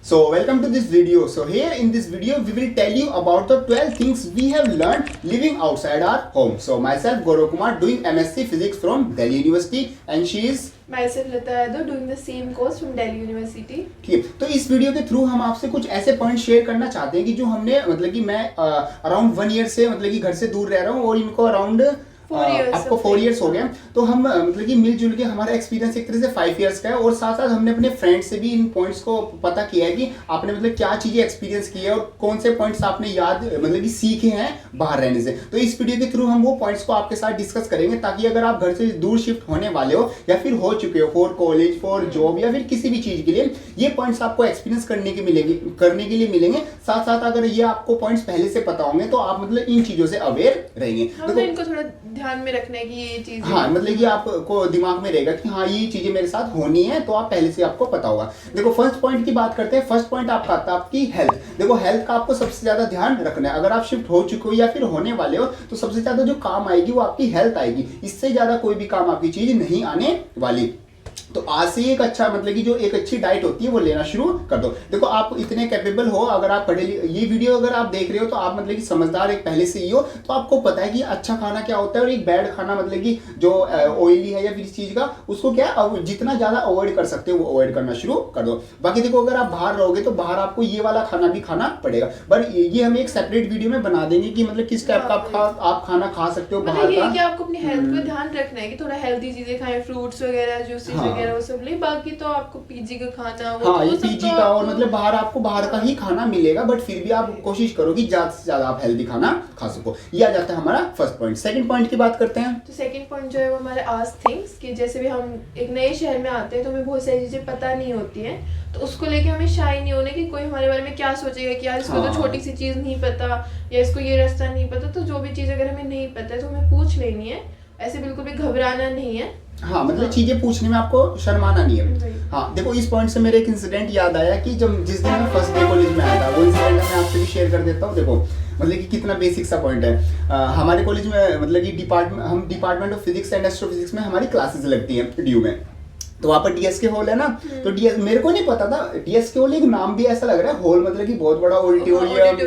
So welcome to this video. So here in this video we will tell you about the 12 things we have learned living outside our home. So myself Gaurav Kumar doing MSc Physics from Delhi University and she is myself Lata Yadav doing the same course from Delhi University. ठीक है, तो इस video के through हम आपसे कुछ ऐसे point share करना चाहते हैं कि जो हमने मतलब कि मैं अराउंड 1 ईयर से मतलब कि घर से दूर रह रहा हूँ और इनको अराउंड आपको 4 इयर्स हो गए। तो हम मतलब कि मिलजुल के हमारा एक्सपीरियंस एक तरह से 5 इयर्स का है और साथ साथ हमने अपने फ्रेंड से भी इन पॉइंट्स को पता किया है कि आपने मतलब क्या चीजें एक्सपीरियंस की है और कौन से पॉइंट्स आपने याद मतलब कि सीखे हैं बाहर रहने से। तो इस वीडियो के थ्रू हम वो पॉइंट्स को आपके साथ डिस्कस करेंगे ताकि अगर आप घर से दूर शिफ्ट होने वाले हो या फिर हो चुके हो फॉर कॉलेज फॉर जॉब या फिर किसी भी चीज के लिए, ये पॉइंट्स आपको एक्सपीरियंस करने के लिए मिलेंगे। साथ साथ अगर ये आपको पॉइंट्स पहले से पता होंगे तो आप मतलब इन चीजों से अवेयर रहेंगे। तो इनको थोड़ा ध्यान में रखना है कि ये चीजें, हाँ मतलब ये आपको दिमाग में रहेगा कि हाँ ये चीजें मेरे साथ होनी है, तो आप पहले से आपको पता होगा। देखो फर्स्ट पॉइंट की बात करते हैं। फर्स्ट पॉइंट आपका आता है आपकी हेल्थ। देखो हेल्थ का आपको सबसे ज्यादा ध्यान रखना है। अगर आप शिफ्ट हो चुके हो या फिर होने वाले हो तो सबसे ज्यादा जो काम आएगी वो आपकी हेल्थ आएगी। इससे ज्यादा कोई भी काम आपकी चीज नहीं आने वाली। तो आज से एक अच्छा मतलब कि जो एक अच्छी डाइट होती है वो लेना शुरू कर दो। देखो आप इतने कैपेबल हो, अगर आप ये वीडियो अगर आप देख रहे हो तो आप मतलब कि समझदार एक पहले से ही हो, तो आपको पता है कि अच्छा खाना क्या होता है और एक बैड खाना मतलब कि जो ऑयली है या फिर इस चीज का उसको क्या जितना ज्यादा अवॉइड कर सकते हो वो अवॉइड करना शुरू कर दो। बाकी देखो अगर आप बाहर रहोगे तो बाहर आपको ये वाला खाना भी खाना पड़ेगा, पर ये हम एक सेपरेट वीडियो में बना देंगे कि मतलब किस टाइप का आप खाना खा सकते हो बाहर का। कि आपको अपनी हेल्थ को ध्यान रखना है कि थोड़ा हेल्दी चीजें खाएं, फ्रूट्स वगैरह जूसेस वगैरह वो सब ले। बाकी तो आपको पीजी का खाना हाँ ये पीजी का और मतलब बाहर आपको बाहर का ही खाना मिलेगा, बट फिर भी आप कोशिश करो कि ज्यादा से ज्यादा आप हेल्दी खाना खा सको। ये आ जाता है हमारा फर्स्ट पॉइंट। सेकंड पॉइंट की बात करते हैं। तो सेकंड पॉइंट जो है वो हमारे आस्क थिंग्स कि जैसे भी हम एक नए शहर में आते हैं तो हमें बहुत सारी चीजें पता नहीं होती हैं, तो उसको लेके हमें शाय नहीं होने कि कोई हमारे बारे में क्या सोचेगा कि यार इसको तो छोटी सी चीज नहीं पता या इसको ये रास्ता नहीं पता। तो जो भी चीज अगर हमें नहीं पता है तो हमें पूछ लेनी है, ऐसे बिल्कुल भी घबराना नहीं है। हाँ मतलब चीजें पूछने में आपको शर्माना नहीं है। हाँ देखो इस पॉइंट से मेरे एक इंसिडेंट याद आया कि जब जिस दिन मैं फर्स्ट डे कॉलेज में आया था, वो इंसिडेंट मैं आपसे भी शेयर कर देता हूँ। देखो मतलब कि कितना बेसिक सा पॉइंट है। हमारे कॉलेज में मतलब कि department of physics and astrophysics में हमारी क्लासेस लगती हैं ड्यू में। तो वहाँ पर डीएसके हॉल है ना, तो डीएस मेरे को नहीं पता था डीएसके हॉल एक नाम भी ऐसा लग रहा है हॉल मतलब कि बहुत बड़ा ऑडिटोरियम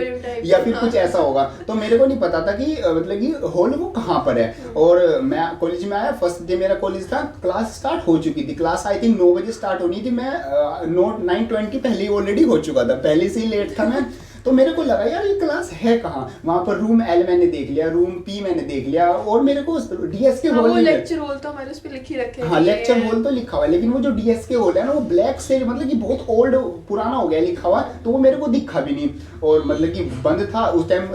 या फिर कुछ ऐसा होगा। तो मेरे को नहीं पता था कि मतलब कि हॉल वो कहाँ पर है। और मैं कॉलेज में आया, फर्स्ट डे मेरा कॉलेज था, क्लास स्टार्ट हो चुकी थी। क्लास आई थिंक 9 बजे स्टार्ट होनी थी, मैं 9:20 पहले ऑलरेडी हो चुका था, पहले से ही लेट था मैं। तो मेरे को लगा यार ये क्लास है कहाँ। वहाँ पर रूम एल मैंने देख लिया, रूम पी मैंने देख लिया और मेरे को डीएसके हॉल वो लेक्चर हॉल तो हमारे उस पे लिख ही रखे हैं। हाँ लेक्चर हॉल तो लिखा हुआ है, लेकिन वो जो डीएसके हॉल है ना वो ब्लैक से मतलब कि बहुत ओल्ड पुराना हो गया लिखा हुआ, तो वो मेरे को दिखा भी नहीं। और मतलब कि बंद था उस टाइम,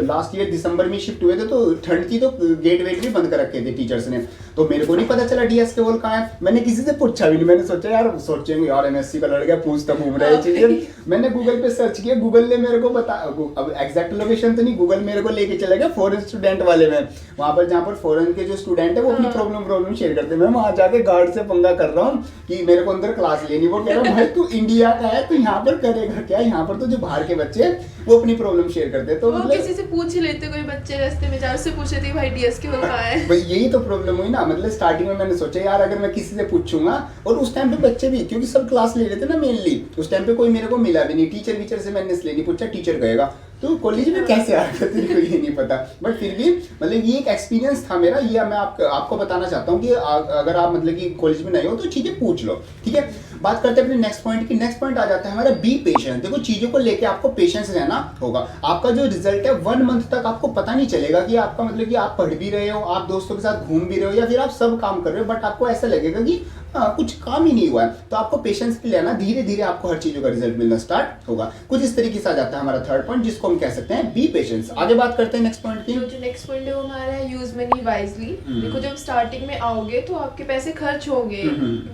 लास्ट ईयर दिसंबर में शिफ्ट हुए थे तो ठंड थी, तो गेट वेट भी बंद कर रखे थे टीचर्स ने। तो मेरे को नहीं पता चला डीएसके हॉल कहाँ है। मैंने किसी से पूछा भी नहीं, मैंने सोचा यार सोचेंगे यार एमएससी का लड़का पूछता घूम रहा है चीजें। मैंने गूगल पे सर्च किया, गूगल ने मेरे को बता, अब एग्जैक्ट लोकेशन तो नहीं, गूगल मेरे को लेके चला गया फॉरेन स्टूडेंट वाले में, वहां पर जहाँ पर फॉरेन के जो स्टूडेंट है वो अपनी प्रॉब्लम शेयर करते हैं। मैं वहां जाके गार्ड से पंगा कर रहा हूँ कि मेरे को अंदर क्लास लेनी। वो कह रहा है भाई तू इंडिया का है तो यहाँ पर करेगा क्या, यहाँ पर तो जो बाहर के बच्चे हैं वो अपनी प्रॉब्लम शेयर करते हैं। तो मतलब किसी से पूछ ही लेते, कोई बच्चे रास्ते में जा उससे पूछे थे भाई डीएसके हॉल कहाँ है। भाई यही तो प्रॉब्लम हुई ना। मतलब स्टार्टिंग में मैंने सोचा यार अगर मैं किसी से पूछूंगा, और उस टाइम पे बच्चे भी क्योंकि सब क्लास ले रहे थे ना मेनली, उस टाइम पे कोई मेरे को मिला भी नहीं। टीचर से मैंने इसलिए नहीं पूछा, टीचर गएगा तो कॉलेज में कैसे आ गया तेरे को ये नहीं पता। बट फिर भी मतलब ये एक एक्सपीरियंस था मेरा, ये मैं आपको बताना चाहता हूँ कि अगर आप मतलब कि कॉलेज में नहीं हो तो चीजें पूछ लो, ठीक है। बात करते हैं अपने नेक्स्ट पॉइंट की। नेक्स्ट पॉइंट आ जाता है हमारा बी पेशेंस। देखो चीजों को लेके आपको पेशेंस रहना होगा। आपका जो रिजल्ट है 1 मंथ तक आपको पता नहीं चलेगा कि आपका मतलब कि आप पढ़ भी रहे हो, आप दोस्तों के साथ घूम भी रहे हो या फिर आप सब काम कर रहे हो, बट आपको ऐसा लगेगा कि कुछ काम ही नहीं हुआ है। तो आपको पेशेंस भी लेना, धीरे धीरे आपको हर चीजों का रिजल्ट मिलना स्टार्ट होगा। कुछ इस तरीके से आ जाता है हमारा थर्ड पॉइंट, जिसको हम कह सकते हैं बी पेशेंस। आगे बात करते हैं नेक्स्ट पॉइंट की। जो नेक्स्ट पॉइंट है वो हमारा है यूज मनी वाइजली। देखो जब स्टार्टिंग में आओगे तो आपके पैसे खर्च होंगे,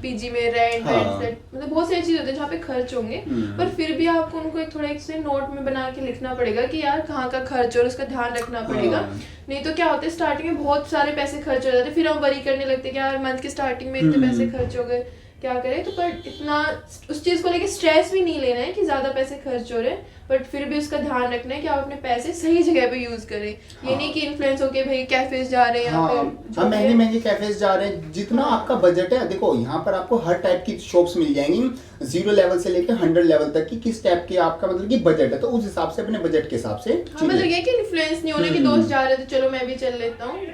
पीजी में रेंट मतलब बहुत सारी चीज होती है जहाँ पे खर्च होंगे, पर फिर भी आपको उनको एक थोड़ा एक से नोट में बना के लिखना पड़ेगा कि यार कहाँ का खर्च और उसका ध्यान रखना पड़ेगा। नहीं तो क्या होता है स्टार्टिंग में बहुत सारे पैसे खर्च हो जाते हैं, फिर हम वरी करने लगते हैं कि यार मंथ की स्टार्टिंग में इतने पैसे खर्च हो गए, क्या करें। तो पर इतना उस चीज़ को लेके स्ट्रेस भी नहीं लेना है कि ज़्यादा पैसे खर्च हो रहे हैं, बट फिर भी उसका ध्यान रखना है कि आप अपने पैसे सही जगह पे यूज़ करें। ये नहीं कि इन्फ्लुएंस होके भाई कैफेज जा रहे हैं या फिर हाँ, महंगे महंगे कैफेज जा रहे हैं। जितना आपका बजट है, देखो यहाँ पर आपको हर टाइप की शॉप्स मिल जाएंगी, 0 लेवल से लेकर 100 लेवल तक की, किस टाइप की आपका मतलब कि बजट है, तो उस हिसाब से अपने बजट के हिसाब से हाँ, मतलब ये कि इन्फ्लुएंस नहीं होने कि दोस्त जा रहे थे चलो मैं भी चल लेता हूँ।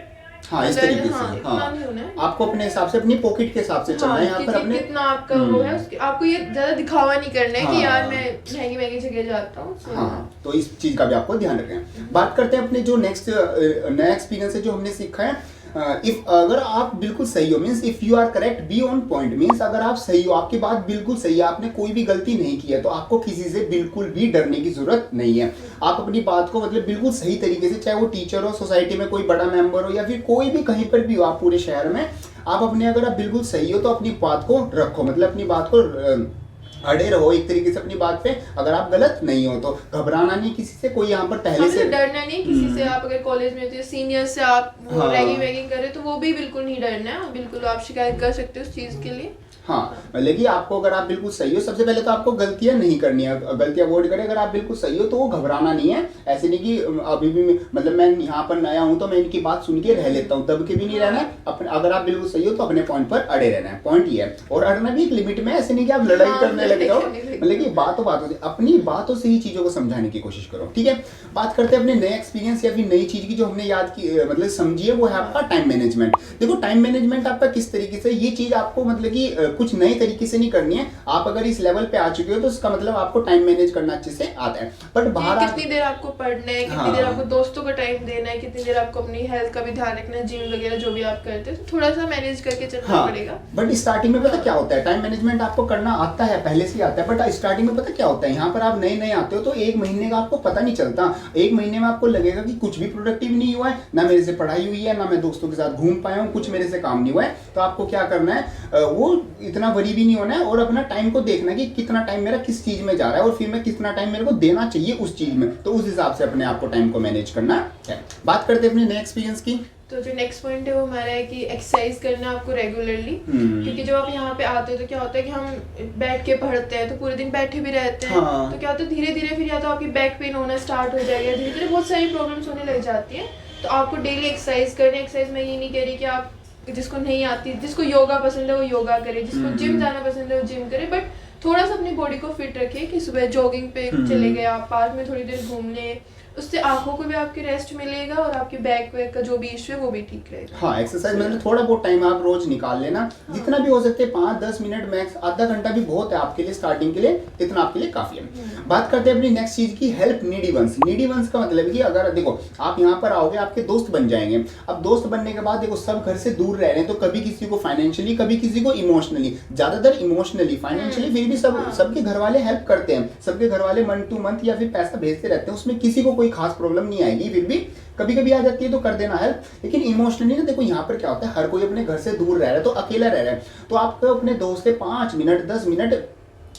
हाँ, इस तरीके से इतना नहीं होना है। आपको अपने हिसाब से अपनी पॉकेट के हिसाब से चलना है यहाँ पर अपने कितना आपका वो है उसके, आपको ये ज्यादा दिखावा नहीं करना है कि यार मैं महंगी महंगी जगह जाता हूँ। हाँ, तो इस चीज का भी आपको ध्यान रखना है। बात करते हैं अपने जो नेक्स्ट नया एक्सपीरियंस है जो हमने सीखा है। इफ अगर आप बिल्कुल सही हो, means if you are correct be on point, means अगर आप सही हो, आपकी बात बिल्कुल सही है, आपने कोई भी गलती नहीं की है, तो आपको किसी से बिल्कुल भी डरने की जरूरत नहीं है। आप अपनी बात को मतलब बिल्कुल सही तरीके से, चाहे वो टीचर हो, सोसाइटी में कोई बड़ा मेंबर हो, या फिर कोई भी कहीं पर भी हो, आप पूरे शहर में आप अपने, अगर आप बिल्कुल सही हो तो अपनी बात को रखो, मतलब अपनी बात को अड़े रहो एक तरीके से अपनी बात पे। अगर आप गलत नहीं हो तो घबराना नहीं किसी से, कोई यहाँ पर पहले से डरना नहीं किसी से। आप अगर कॉलेज में होते हैं सीनियर से आप रैगिंग वैगिंग करे तो वो भी बिल्कुल नहीं डरना है, बिल्कुल आप शिकायत कर सकते हो उस चीज के लिए। हाँ, लेकिन आपको अगर आप बिल्कुल सही हो, सबसे पहले तो आपको गलतियां नहीं करनी है, गलतियां अवॉइड करें। अगर आप बिल्कुल सही हो तो वो घबराना नहीं है। ऐसे नहीं कि अभी भी मतलब मैं यहाँ पर नया हूँ तो मैं इनकी बात सुन के रह लेता हूँ, तब के भी नहीं रहना है। अपने अगर आप बिल्कुल सही हो तो अपने पॉइंट पर अड़े रहना है, पॉइंट ये है। और अड़ना भी एक लिमिट में, ऐसे नहीं कि आप लड़ाई करने लग जाओ, मतलब कि बातों से अपनी बातों से ही चीजों को समझाने की कोशिश करो, ठीक है। बात करते हैं अपने नए एक्सपीरियंस या फिर नई चीज की जो हमने याद की, मतलब समझी है, वो है आपका टाइम मैनेजमेंट। देखो टाइम मैनेजमेंट आपका किस तरीके से, ये चीज आपको मतलब कि कुछ नए तरीके से नहीं करनी है। आप अगर इस लेवल पे आ चुके हो तो इसका मतलब आपको टाइम मैनेज करना अच्छे से आता है। बट बाहर कितनी देर आपको पढ़ना है, कितनी देर आपको दोस्तों को टाइम देना है, कितनी देर आपको अपनी हेल्थ का भी ध्यान रखना है, जिम वगैरह जो भी आप करते हो, तो थोड़ा सा मैनेज करके चलना पड़ेगा। बट स्टार्टिंग में पता क्या होता है, टाइम मैनेजमेंट आपको करना आता है, पहले से ही आता है। बट स्टार्टिंग में पता क्या होता है, यहाँ पर आप नए नए आते हो तो एक महीने का आपको पता नहीं चलता। एक महीने में आपको लगेगा कि कुछ भी प्रोडक्टिव नहीं हुआ है, ना मेरे से पढ़ाई हुई है, ना मैं दोस्तों के साथ घूम पाया हूँ, कुछ मेरे से काम नहीं हुआ है। तो आपको क्या करना है, वो इतना वरी भी नहीं होना है और अपना टाइम को देखना कि कितना टाइम मेरा किस चीज में जा रहा है और फिर मैं कितना टाइम मेरे को देना चाहिए उस चीज में, तो उस हिसाब से अपने आप को टाइम को मैनेज करना है। बात करते हैं अपने नए एक्सपीरियंस की। तो जो नेक्स्ट पॉइंट है वो हमारा है कि एक्सरसाइज करना आपको रेगुलरली, क्योंकि जब आप यहाँ पे आते हो तो क्या होता है कि हम बैठ के पढ़ते हैं तो पूरे दिन बैठे भी रहते हैं। तो क्या होता है धीरे धीरे फिर या तो आपकी बैक पेन होना स्टार्ट हो जाएगा, धीरे धीरे बहुत सारी प्रॉब्लम्स होने लग जाती हैं। तो आपको डेली एक्सरसाइज करनी। एक्सरसाइज में ये नहीं कह रही कि आप, जिसको नहीं आती, जिसको योगा पसंद है वो योगा करे, जिसको जिम जाना पसंद है वो जिम करे, बट थोड़ा सा अपनी बॉडी को फिट रखें कि सुबह जॉगिंग पे चले गए आप, पार्क में थोड़ी देर घूमने, उससे आंखों को भी आपकी रेस्ट मिलेगा और आपकी बैक वैक का जो भी इश्यू है वो भी ठीक रहेगा। हाँ, एक्सरसाइज मतलब थोड़ा बहुत टाइम आप रोज निकाल लेना, जितना भी हो सकते हैं, 5-10 मिनट मैक्स, आधा घंटा भी बहुत है आपके लिए, स्टार्टिंग के लिए इतना आपके लिए काफी है। बात करते हैं अपनी नेक्स्ट चीज की, help needy ones. Needy ones का मतलब कि अगर देखो आप यहाँ पर आओगे, आपके दोस्त बन जाएंगे। अब दोस्त बनने के बाद देखो सब घर से दूर रह रहे हैं, तो कभी किसी को फाइनेंशियली, कभी किसी को इमोशनली, ज्यादातर इमोशनली, फाइनेंशियली फिर भी सबके घर वाले हेल्प करते हैं, सबके घर वाले मंथ टू मंथ या फिर पैसा भेजते रहते हैं, उसमें किसी को कोई खास प्रॉब्लम नहीं आएगी। फिर भी कभी कभी आ जाती है तो कर देना हेल्प, लेकिन इमोशनली ना देखो यहाँ पर क्या होता है, हर कोई अपने घर से दूर रह रहा है, तो अकेला रह रहा है, तो आपको अपने दोस्त से 5 मिनट 10 मिनट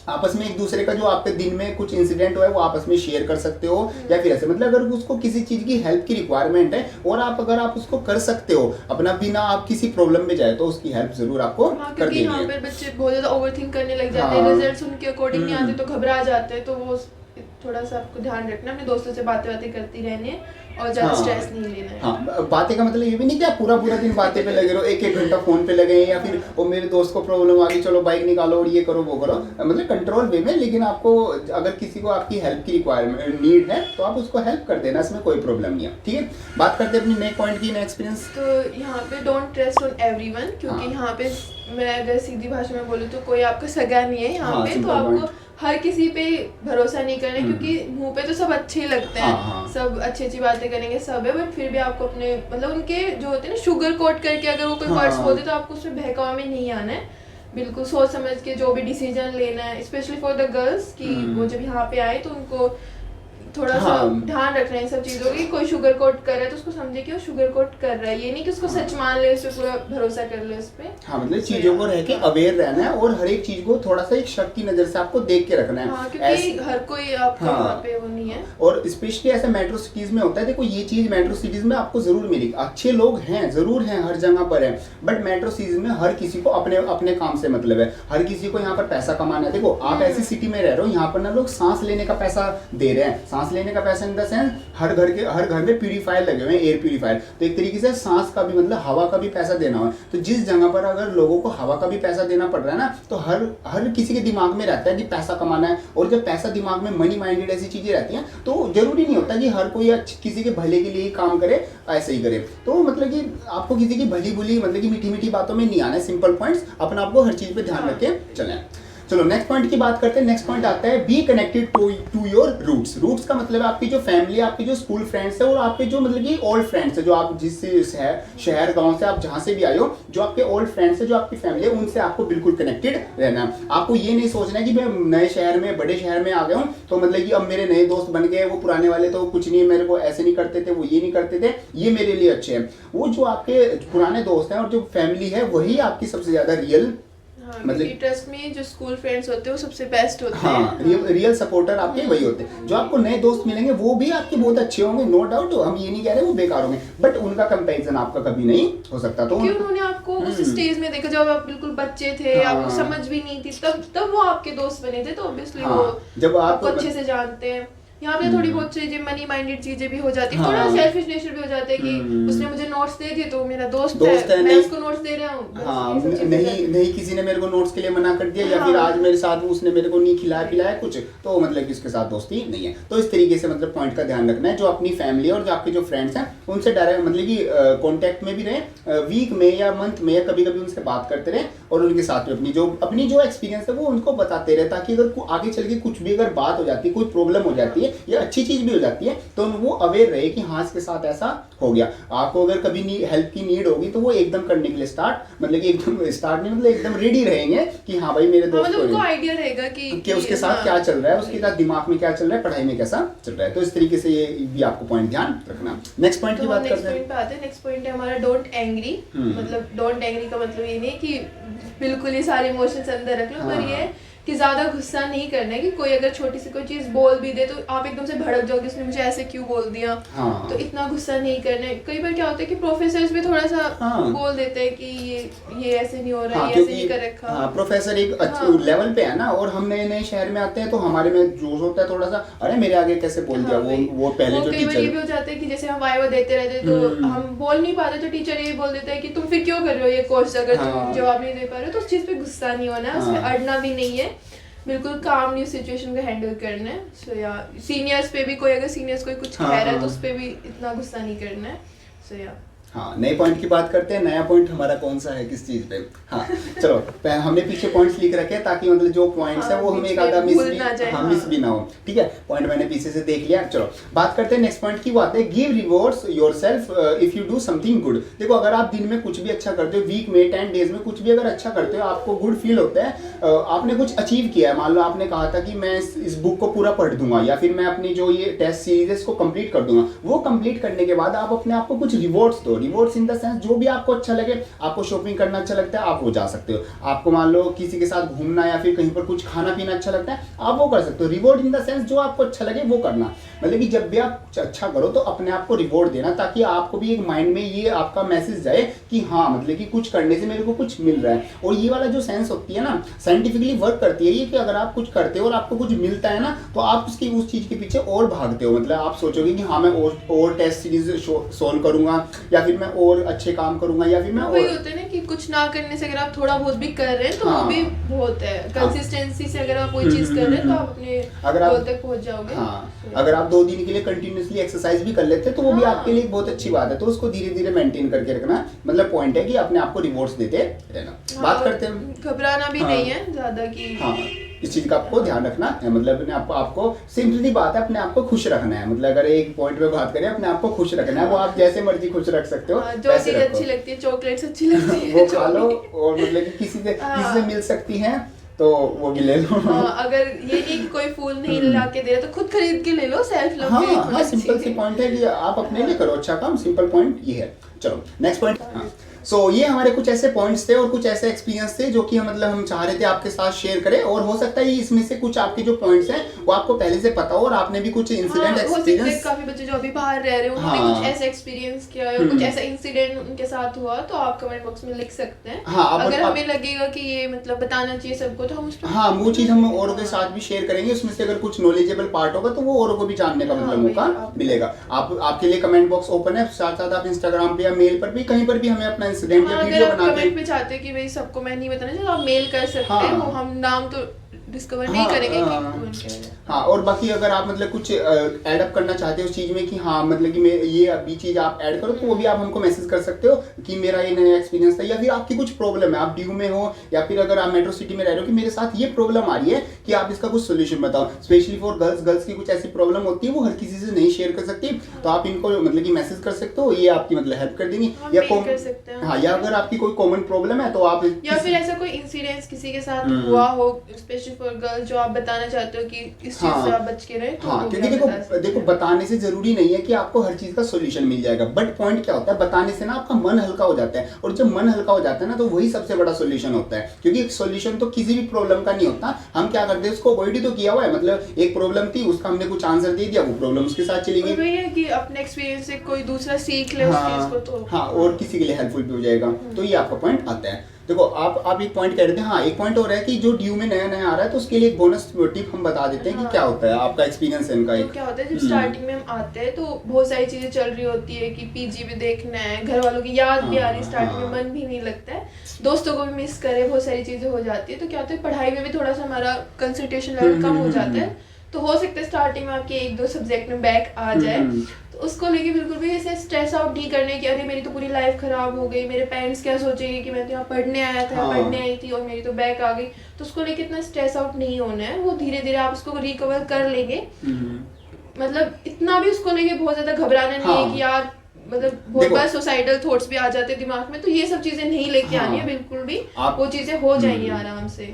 आपस में एक दूसरे का जो आपके दिन में कुछ इंसिडेंट हुआ है वो आपस में शेयर कर सकते हो, या फिर ऐसे मतलब अगर उसको किसी चीज की हेल्प की रिक्वायरमेंट है और आप अगर आप उसको कर सकते हो अपना, बिना आप किसी प्रॉब्लम में जाए, तो उसकी हेल्प जरूर आपको कर देनी है। यहाँ पर बच्चे बहुत ज्यादा ओवरथिंक करने लग जाते हैं, रिजल्ट्स उनके अकॉर्डिंग नहीं आते तो घबरा जाते हैं, तो वो थोड़ा सा आपको ध्यान रखना, अपने दोस्तों से बातें करती रहनी है और ज्यादा स्ट्रेस नहीं लेना है। हाँ, बातें का मतलब ये भी नहीं कि आप पूरा दिन बातें पे लगे रहो, एक घंटा फोन पे लगे हैं, या फिर वो मेरे दोस्त को प्रॉब्लम आ गई चलो बाइक निकालो और ये करो वो करो, मतलब कंट्रोल वे में। लेकिन आपको अगर किसी को आपकी हेल्प की रिक्वायरमेंट नीड है तो आप उसको हेल्प कर देना, इसमें कोई प्रॉब्लम नहीं है, ठीक है। बात करते हैं अपनी नए पॉइंट की, नए एक्सपीरियंस। तो यहाँ पे डोंट ट्रस्ट ऑन एवरीवन, क्योंकि यहाँ पे मैं अगर सीधी भाषा में बोलूँ तो कोई आपका सगा नहीं है यहाँ पे, तो आपको हर किसी पे भरोसा नहीं करना, क्योंकि मुंह पे तो सब अच्छे ही लगते हैं, सब अच्छी बातें करेंगे सब है, बट फिर भी आपको अपने मतलब उनके जो होते हैं ना शुगर कोट करके अगर वो कोई वर्ड्स बोलते तो आपको उसमें बहकावा में नहीं आना है, बिल्कुल सोच समझ के जो भी डिसीजन लेना है, स्पेशली फॉर द गर्ल्स कि वो जब यहाँ पे आए तो उनको थोड़ा सा ध्यान रखना है इन सब चीजों की। कोई शुगर कोट कर रहा है तो उसको समझे कि वो शुगर कोट कर रहा है, ये नहीं कि उसको सच मान ले, उस पर पूरा भरोसा कर ले उस पे। हाँ, मतलब चीजों को रह के अवेयर रहना है और हर एक चीज को थोड़ा सा एक शक की नजर से आपको देख के रखना है। हाँ, क्योंकि हर कोई आपको वहाँ पे वो नहीं है। और स्पेशली ऐसा मेट्रो सिटीज में होता है। देखो ये चीज मेट्रो सिटीज में आपको जरूर मिलेगी, अच्छे लोग हैं जरूर हैं, हर जगह पर है, बट मेट्रो सिटीज में हर किसी को अपने अपने काम से मतलब है, हर किसी को यहाँ पर पैसा कमाना है। देखो आप ऐसी सिटी में रह रहे हो, यहाँ पर ना लोग सांस लेने का पैसा दे रहे हैं। सांस लेने का पैसा इन द सेंस हर घर में प्यूरीफायर लगे हुए हैं, एयर प्यूरीफायर। तो एक तरीके से सांस का भी मतलब हवा का भी पैसा देना हो। तो जिस जगह पर अगर लोगों को हवा का भी पैसा देना पड़ रहा है ना, तो हर किसी के दिमाग में रहता है कि पैसा कमाना है। और जब पैसा दिमाग में, मनी माइंडेड ऐसी चीजें रहती हैं, तो जरूरी नहीं होता कि हर कोई किसी के भले के लिए ही काम करे, ऐसे ही करे। तो मतलब कि आपको किसी की भली बुली मतलब कि मीठी मीठी बातों में नहीं आना है। सिंपल पॉइंट्स, अपना आपको हर चीज पे ध्यान रख के चलें। चलो नेक्स्ट पॉइंट की बात करते हैं। नेक्स्ट पॉइंट आता है be connected to your roots. Roots का मतलब है आपकी जो फैमिली, आपके जो स्कूल फ्रेंड्स है और आपके जो मतलब कि ओल्ड फ्रेंड्स है, जो आप जिस शहर गांव से आप जहां से भी आए हो, जो आपके ओल्ड फ्रेंड्स है, जो आपकी फैमिली है, उनसे आपको बिल्कुल कनेक्टेड रहना है। आपको ये नहीं सोचना है कि मैं नए शहर में, बड़े शहर में आ गया हूँ तो मतलब कि अब मेरे नए दोस्त बन गए, वो पुराने वाले तो कुछ नहीं, मेरे को ऐसे नहीं करते थे, वो ये नहीं करते थे, ये मेरे लिए अच्छे हैं। वो जो आपके पुराने दोस्त हैं और जो फैमिली है, वही आपकी सबसे ज्यादा रियल मतलब ट्रस्ट में जो स्कूल फ्रेंड्स होते हैं वो सबसे बेस्ट होते हैं। हाँ, रियल सपोर्टर आपके वही होते हैं। जो आपको नए दोस्त मिलेंगे वो भी आपके बहुत अच्छे होंगे, नो डाउट, हम ये नहीं कह रहे वो बेकार होंगे, बट उनका कंपैरिजन आपका कभी नहीं हो सकता। तो क्योंकि उन्होंने आपको उस स्टेज में देखा जब आप बिल्कुल बच्चे थे, आपको समझ भी नहीं थी, तब वो आपके दोस्त बने थे, तो ऑब्वियसली वो जब आपको अच्छे से जानते हैं। यहाँ पे थोड़ी बहुत चीजें मनी माइंडेड चीजें भी हो जाती है, थोड़ा सेल्फिश नेचर भी हो जाता है कि उसने मुझे नोट्स दे दिए तो मेरा दोस्त है, मैं उसको नोट्स दे रहा हूँ। हाँ, नहीं किसी ने मेरे को नोट्स के लिए मना कर दिया, या फिर आज मेरे साथ उसने मेरे को नहीं खिलाया पिलाया कुछ, तो मतलब कि उसके साथ दोस्ती नहीं है। तो इस तरीके से मतलब पॉइंट का ध्यान रखना है। जो अपनी फैमिली और जो आपके जो फ्रेंड्स हैं उनसे डायरेक्ट मतलब कि कॉन्टेक्ट में भी रहे, वीक में या मंथ में या कभी कभी उनसे बात करते रहे, और उनके साथ में अपनी जो एक्सपीरियंस है वो उनको बताते रहे, ताकि अगर आगे चल के कुछ भी अगर बात हो जाती है, कोई प्रॉब्लम हो जाती है या अच्छी चीज भी हो जाती है, तो वो अवेयर रहे कि हाँ इसके साथ ऐसा हो गया। आपको अगर कभी हेल्प की नीड होगी तो वो एकदम करने के लिए मतलब कि एकदम स्टार्ट नहीं, मतलब एकदम रेडी रहेंगे कि हाँ भाई मेरे दोस्त, मतलब उनको आइडिया रहेगा कि उसके साथ क्या चल रहा है, उसके साथ दिमाग में क्या चल रहा है, पढ़ाई में कैसा चल रहा है। तो इस तरीके से ये भी आपको पॉइंट ध्यान रखना। नेक्स्ट पॉइंट की बात करते हैं। नेक्स्ट पॉइंट है हमारा डोंट एंग्री। मतलब डोंट एंग्री का मतलब ये नहीं कि बिल्कुल ही सारे इमोशंस अंदर रख लो, पर ये है कि ज्यादा गुस्सा नहीं करना है। कि कोई अगर छोटी सी कोई चीज बोल भी दे तो आप एकदम से भड़क जाओगे, उसने मुझे ऐसे क्यों बोल दिया। तो इतना गुस्सा नहीं करना है। कई बार क्या होता है कि प्रोफेसर्स भी थोड़ा सा बोल देते हैं कि ये ऐसे नहीं हो रहा, ये ऐसे नहीं कर रखा। प्रोफेसर एक अच्छे लेवल पे है ना, और हम नए नए शहर में आते हैं तो हमारे में जोश होता है थोड़ा सा, अरे मेरे आगे कैसे बोल दिया वो पहले जो टीचर। ये भी हो जाता है कि जैसे हम वाइवा देते रहते तो हम बोल नहीं पाते, तो टीचर ये बोल देता है कि तुम फिर क्यों कर रहे हो ये कोर्स, अगर तुम जवाब नहीं दे पा रहे हो। तो उस चीज पे गुस्सा नहीं होना है, उसमें अड़ना भी नहीं है, बिल्कुल कामली सिचुएशन को हैंडल करना है। सो या सीनियर्स पे भी कोई अगर सीनियर्स कोई कुछ कह रहा है तो उस पे भी इतना गुस्सा नहीं करना है। सो या हाँ, नए पॉइंट की बात करते हैं। नया पॉइंट हमारा कौन सा है, किस चीज पे? हाँ चलो, हमने पीछे पॉइंट्स लिख रखे हैं ताकि मतलब जो पॉइंट्स है वो हमें एक आधा मिस भी ना हो। ठीक है, पॉइंट मैंने पीछे से देख लिया। चलो बात करते हैं नेक्स्ट पॉइंट की। बात है give rewards yourself if you do something good. देखो अगर आप दिन में कुछ भी अच्छा करते हो, वीक में 10 डेज में कुछ भी अगर अच्छा करते हो, आपको गुड फील होता है, आपने कुछ अचीव किया है। मान लो आपने कहा था कि मैं इस बुक को पूरा पढ़ दूंगा, या फिर मैं अपनी जो ये टेस्ट सीरीज है इसको कंप्लीट कर दूंगा। वो कंप्लीट करने के बाद आप अपने आप को कुछ रिवॉर्ड्स दो। रिवॉर्ड्स इन द सेंस जो भी आपको अच्छा लगे, आपको शॉपिंग करना अच्छा लगता है आप वो जा सकते हो, आपको मान लो किसी के साथ घूमना या फिर कहीं पर कुछ खाना पीना अच्छा लगता है आप वो कर सकते हो। रिवॉर्ड इन द सेंस जो आपको अच्छा लगे वो करना। मतलब कि जब भी आप अच्छा करो तो अपने आप को रिवॉर्ड देना, ताकि आपको भी एक माइंड में ये आपका मैसेज जाए कि हाँ मतलब कि कुछ करने से मेरे को कुछ मिल रहा है। और ये वाला जो सेंस होती है ना, साइंटिफिकली वर्क करती है ये, कि अगर आप कुछ करते हो और आपको कुछ मिलता है ना, तो आप उस चीज के पीछे और भागते हो। मतलब आप सोचोगे कि हाँ मैं और टेस्ट सीरीज सोल्व करूंगा, या फिर मैं और अच्छे काम करूंगा, या फिर मैं वही होता है ना कि कुछ ना करने से अगर आप थोड़ा बहुत भी कर रहे हैं तो वो भी बहुत है। कंसिस्टेंसी से अगर आप कोई चीज कर रहे हैं तो आप अपने गोल तक पहुंच जाओगे। अगर आप 2 दिन के लिए कंटिन्यूअसली एक्सरसाइज भी कर लेते हैं तो वो भी आपके लिए बहुत अच्छी बात है। तो उसको धीरे धीरे मेंटेन करके रखना। मतलब पॉइंट है कि अपने आप को रिवॉर्ड्स देते रहना। बात करते हैं, घबराना भी नहीं है ज्यादा की इस चीज का आपको ध्यान रखना है। मतलब अपने आपको सिंपली बात है, अपने आप को खुश रखना है। मतलब अगर एक पॉइंट पे बात करें, अपने आप को खुश रखना है। वो आप जैसे मर्जी खुश रख सकते हो, जो चीज अच्छी लगती है, चॉकलेट्स अच्छी लगती है वो खा लो, और मतलब कि किसी से मिल सकती हैं तो वो भी ले लो। अगर ये नहीं कि कोई फूल नहीं ला के दे रहा तो खुद खरीद के ले लो, सेल्फ लव हाँ भी थोड़ा हाँ, सिंपल सी पॉइंट है कि आप अपने लिए करो अच्छा काम, सिंपल पॉइंट ये है। चलो नेक्स्ट पॉइंट। हाँ, सो ये हमारे कुछ ऐसे पॉइंट्स थे और कुछ ऐसे एक्सपीरियंस थे जो कि मतलब हम चाह रहे थे आपके साथ शेयर करें, और हो सकता है इसमें से कुछ आपके जो पॉइंट्स हैं वो आपको पहले से पता हो और आपने भी कुछ इंसिडेंट एक्सपीरियंस। काफी बच्चे जो अभी बाहर रह रहे हैं उन्होंने कुछ ऐसा एक्सपीरियंस किया है, कुछ ऐसा इंसिडेंट उनके साथ हुआ, तो आप कमेंट बॉक्स में लिख सकते हैं। हाँ, अगर हमें लगेगा कि ये मतलब बताना चाहिए सबको तो हम उस हाँ वो चीज हम औरों के साथ भी शेयर करेंगे, उसमें से अगर कुछ नॉलेजेबल पार्ट होगा तो वो औरों को भी जानने का मतलब मौका मिलेगा। आप आपके लिए कमेंट बॉक्स ओपन है, साथ साथ आप इंस्टाग्राम पे या मेल पर भी कहीं पर भी हमें अपना इंसिडेंट या वीडियो बना के कमेंट में चाहते हैं कि भाई सबको मैं नहीं बताना चाहता, आप मेल कर सकते हैं, वो हम नाम तो डिस्कवर नहीं करेंगे कि कौन क्या है। हाँ, और बाकी अगर आप मतलब कुछ ऐड अप करना चाहते हो उस चीज में कि हाँ मतलब कि मैं ये अभी चीज आप ऐड करो, तो वो भी आप हमको मैसेज कर सकते हो कि मेरा ये नया एक्सपीरियंस था, या फिर आपकी कुछ प्रॉब्लम है, आप ड्यू में हो या फिर अगर आप मेट्रो सिटी में रह रहे हो कि मेरे साथ ये प्रॉब्लम आ रही है कि आप इसका कुछ सोल्यूशन बताओ। स्पेशली फॉर गर्ल्स की कुछ ऐसी प्रॉब्लम होती है वो हर किसी से नहीं शेयर कर सकती, तो आप इनको मतलब कि मैसेज कर सकते हो, ये आपकी मतलब हेल्प कर देंगी। या कर सकते हैं। हाँ, या अगर आपकी कोई कॉमन प्रॉब्लम है तो आप, या फिर ऐसा कोई इंसिडेंस किसी के साथ हुआ हो स्पेशली फॉर गर्ल्स जो आप बताना चाहते हो कि इस चीज से आप बच के रहे, तो हाँ, क्योंकि देखो बताने से जरूरी नहीं है कि आपको हर चीज का सोल्यूशन मिल जाएगा, बट पॉइंट क्या होता है, बताने से ना आपका मन हल्का हो जाता है, और जब मन हल्का हो जाता है ना तो वही सबसे बड़ा सोल्यूशन होता है, क्योंकि एक सोल्यूशन तो किसी भी प्रॉब्लम का नहीं होता। हम क्या करते हैं, उसको अवॉइड ही तो किया हुआ है, मतलब एक प्रॉब्लम थी उसका हमने कुछ आंसर दे दिया, वो प्रॉब्लम उसके साथ चली गई। वही है कि अपने एक्सपीरियंस से कोई दूसरा सीख ले उस चीज को, तो हाँ, और किसी के लिए हेल्पफुल भी हो जाएगा, तो ये आपका पॉइंट आता है। देखो आप एक पॉइंट कह रहे थे, हाँ एक पॉइंट और है कि जो ड्यू में नया नया आ रहा है तो उसके लिए एक बोनस टिप हम बता देते हैं कि क्या होता है, आपका एक्सपीरियंस है इनका। तो क्या होता है जब स्टार्टिंग में हम आते हैं तो बहुत सारी चीजें चल रही होती है कि पीजी भी देखना है, घर वालों की याद भी आ रही है, स्टार्टिंग में मन भी नहीं लगता है, दोस्तों को भी मिस करे, बहुत सारी चीजें हो जाती है, तो क्या होता है पढ़ाई में भी थोड़ा सा हमारा कंसंट्रेशन लेवल कम हो जाता है, तो हो सकता है स्टार्टिंग में आपके 1-2 सब्जेक्ट में बैक आ जाए, तो उसको लेके बिल्कुल भी ऐसे स्ट्रेस आउट नहीं करने की, अरे मेरी तो पूरी लाइफ खराब हो गई, मेरे पेरेंट्स क्या सोचेंगे कि मैं तो यहाँ पढ़ने आया था, पढ़ने आई थी और मेरी तो बैक आ गई, तो उसको लेके इतना स्ट्रेस आउट नहीं होना है, वो धीरे धीरे आप उसको रिकवर कर लेंगे। मतलब इतना भी उसको लेके बहुत ज्यादा घबराना नहीं है कि यार मतलब बहुत बार सोसाइटल थॉट्स भी आ जाते हैं दिमाग में, तो ये सब चीजें नहीं लेके आनी है बिल्कुल भी, वो चीजें हो जाएंगी आराम से।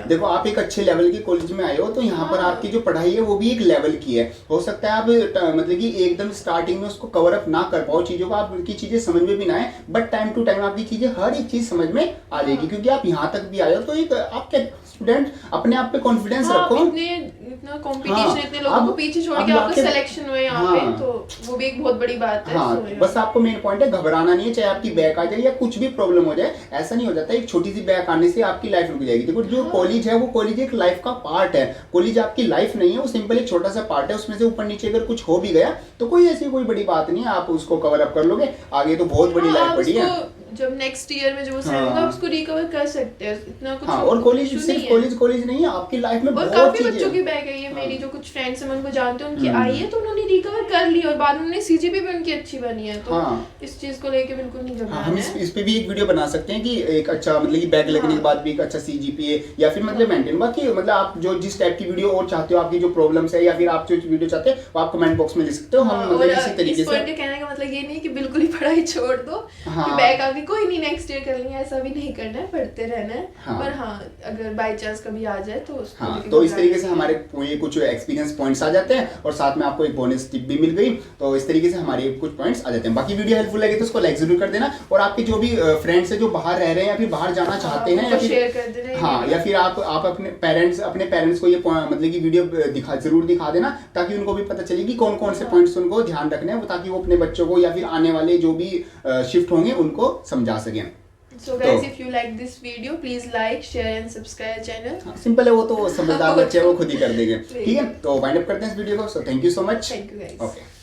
देखो आप एक अच्छे लेवल के कॉलेज में आए हो, तो यहाँ पर आपकी जो पढ़ाई है वो भी एक लेवल की है, हो सकता है आप मतलब कि एकदम स्टार्टिंग में उसको कवर अप ना कर पाओ चीजों को, आपकी चीजें समझ में भी ना आए, बट टाइम टू टाइम आपकी चीजें हर एक चीज समझ में आ जाएगी, क्योंकि आप यहाँ तक भी आए हो, तो एक आपके स्टूडेंट अपने आप पे कॉन्फिडेंस रखो। इतना कंपटीशन, इतने लोगों को पीछे छोड़ के आपका सिलेक्शन हुआ यहाँ पे, तो वो भी एक बहुत बड़ी बात है। हाँ, बस आपको मेन पॉइंट है घबराना नहीं है, चाहे आपकी बैक आ जाए या कुछ भी प्रॉब्लम हो जाए, ऐसा नहीं हो जाता एक छोटी सी बैक आने से आपकी लाइफ रुक जाएगी। देखो जो कॉलेज है वो कॉलेज एक लाइफ का पार्ट है, कॉलेज आपकी लाइफ नहीं है, वो सिंपल एक छोटा सा पार्ट है, उसमें से ऊपर नीचे अगर कुछ हो भी गया तो कोई ऐसी कोई बड़ी बात नहीं है, आप उसको कवर अप कर लोगे, आगे तो बहुत बड़ी लाइफ पड़ी है। जब नेक्स्ट ईयर में जो होगा उसको रिकवर कर सकते हैं, इतना कुछ। हाँ, और कॉलेज सिर्फ कॉलेज नहीं है, आपकी लाइफ में बहुत काफी बच्चों की बैक है, ये मेरी जो कुछ फ्रेंड्स हैं उनको जानते हैं, उनकी आई है तो उन्होंने रिकवर कर ली और बाद में उन्होंने सीजीपी भी उनकी अच्छी बनी है, तो इस चीज को लेके बिल्कुल नहीं घबराना है। हम इस पे भी एक वीडियो बना सकते हैं कि एक अच्छा मतलब कि बैक लगने के बाद भी एक अच्छा सीजीपीए या फिर मतलब मेंटेन, बाकी मतलब आप जो जिस टाइप की वीडियो और चाहते हो, आपकी जो प्रॉब्लम्स है या फिर आप जो वीडियो चाहते हैं वो आप कमेंट बॉक्स में लिख सकते हो। हम मतलब इसी तरीके से कहने का मतलब ये नहीं कि बिल्कुल ही पढ़ाई छोड़ दो, बैक आ गई कोई नहीं नेक्स्ट ईयर कर लेंगे, ऐसा भी नहीं करना है, पढ़ते रहना है। पर हाँ, अगर बाय चांस कभी आ जाए तो तो इस तरीके से हमारे ये कुछ एक्सपीरियंस पॉइंट्स आ जाते हैं, और साथ में आपको एक बोनस टिप भी मिल गई, तो इस तरीके से हमारे कुछ पॉइंट्स आ जाते हैं। बाकी वीडियो हेल्पफुल लगे तो उसको लाइक जरूर कर देना, और आपके जो भी फ्रेंड्स है जो बाहर रह रहे हैं या फिर बाहर जाना चाहते हैं, या फिर हाँ, या फिर आप अपने पेरेंट्स को ये मतलब की वीडियो जरूर दिखा देना, ताकि उनको भी पता चले कि कौन कौन से पॉइंट्स उनको ध्यान रखने हैं, ताकि वो अपने बच्चों को या फिर आने वाले जो भी शिफ्ट होंगे उनको समझा सकें। So guys, if you like this video, please like, share and subscribe channel. Simple है, वो तो समझदार बच्चे हैं, वो खुद ही कर देंगे। ठीक है, तो वाइंड अप करते हैं इस वीडियो को। So thank you so much. Thank you guys. Okay.